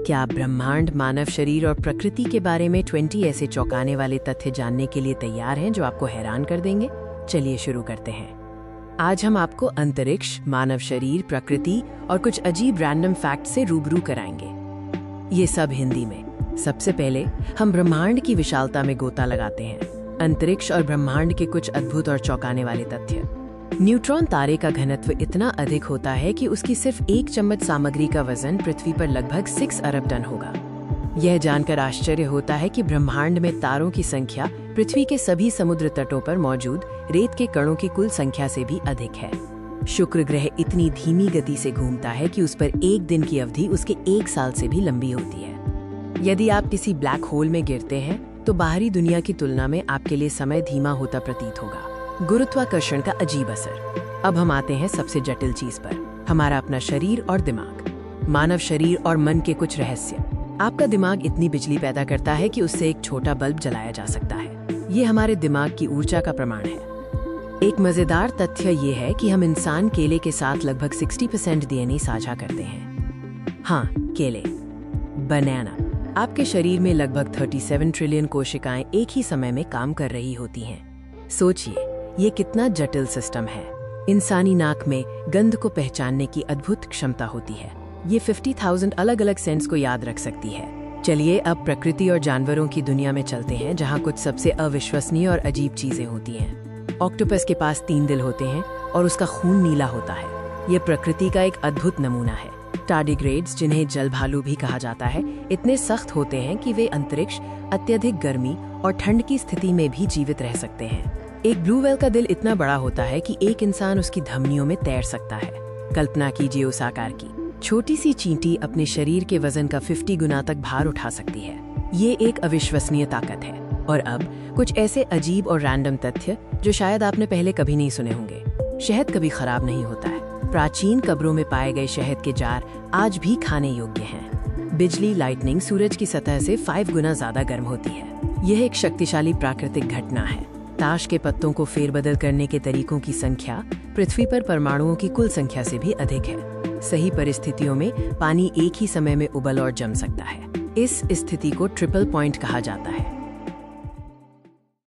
क्या आप ब्रह्मांड, मानव शरीर और प्रकृति के बारे में 20 ऐसे चौंकाने वाले तथ्य जानने के लिए तैयार हैं जो आपको हैरान कर देंगे? चलिए शुरू करते हैं। आज हम आपको अंतरिक्ष, मानव शरीर, प्रकृति और कुछ अजीब रैंडम फैक्ट से रूबरू कराएंगे। ये सब हिंदी में। सबसे पहले हम ब्रह्मांड की विशालता में गोता लगाते हैं। अंतरिक्ष और ब्रह्मांड के कुछ अद्भुत और चौंकाने वाले तथ्य। न्यूट्रॉन तारे का घनत्व इतना अधिक होता है कि उसकी सिर्फ 1 चम्मच सामग्री का वजन पृथ्वी पर लगभग 6 अरब टन होगा। यह जानकर आश्चर्य होता है कि ब्रह्मांड में तारों की संख्या पृथ्वी के सभी समुद्र तटों पर मौजूद रेत के कणों की कुल संख्या से भी अधिक है। शुक्र ग्रह इतनी धीमी गति से घूमता है कि उस पर एक दिन की अवधि उसके 1 साल से भी लंबी होती है। यदि आप किसी ब्लैक होल में गिरते हैं तो बाहरी दुनिया की तुलना में आपके लिए समय धीमा होता प्रतीत होगा। गुरुत्वाकर्षण का अजीब असर। अब हम आते हैं सबसे जटिल चीज पर, हमारा अपना शरीर और दिमाग। मानव शरीर और मन के कुछ रहस्य। आपका दिमाग इतनी बिजली पैदा करता है कि उससे एक छोटा बल्ब जलाया जा सकता है। ये हमारे दिमाग की ऊर्जा का प्रमाण है। एक मजेदार तथ्य ये है कि हम इंसान केले के साथ लगभग 60% डीएनए साझा करते हैं। हाँ, केले, बनाना। आपके शरीर में लगभग 37 ट्रिलियन कोशिकाएं एक ही समय में काम कर रही होती हैं। सोचिए, ये कितना जटिल सिस्टम है। इंसानी नाक में गंध को पहचानने की अद्भुत क्षमता होती है। ये 50,000 अलग अलग सेंस को याद रख सकती है। चलिए अब प्रकृति और जानवरों की दुनिया में चलते हैं, जहाँ कुछ सबसे अविश्वसनीय और अजीब चीजें होती हैं। ऑक्टोपस के पास 3 दिल होते हैं और उसका खून नीला होता है। ये प्रकृति का एक अद्भुत नमूना है। टार्डिग्रेड्स, जिन्हें जल भालू भी कहा जाता है, इतने सख्त होते हैं कि वे अंतरिक्ष, अत्यधिक गर्मी और ठंड की स्थिति में भी जीवित रह सकते हैं। एक ब्लू व्हेल का दिल इतना बड़ा होता है कि एक इंसान उसकी धमनियों में तैर सकता है। कल्पना कीजिए उस आकार की। छोटी सी चींटी अपने शरीर के वजन का 50 गुना तक भार उठा सकती है। ये एक अविश्वसनीय ताकत है। और अब कुछ ऐसे अजीब और रैंडम तथ्य जो शायद आपने पहले कभी नहीं सुने होंगे। शहद कभी खराब नहीं होता है। प्राचीन कब्रों में पाए गए शहद के जार आज भी खाने योग्य हैं। बिजली, लाइटनिंग सूरज की सतह से 5 गुना ज्यादा गर्म होती है। यह एक शक्तिशाली प्राकृतिक घटना है। ताश के पत्तों को फेरबदल करने के तरीकों की संख्या पृथ्वी पर परमाणुओं की कुल संख्या से भी अधिक है। सही परिस्थितियों में पानी एक ही समय में उबल और जम सकता है। इस स्थिति को ट्रिपल पॉइंट कहा जाता है।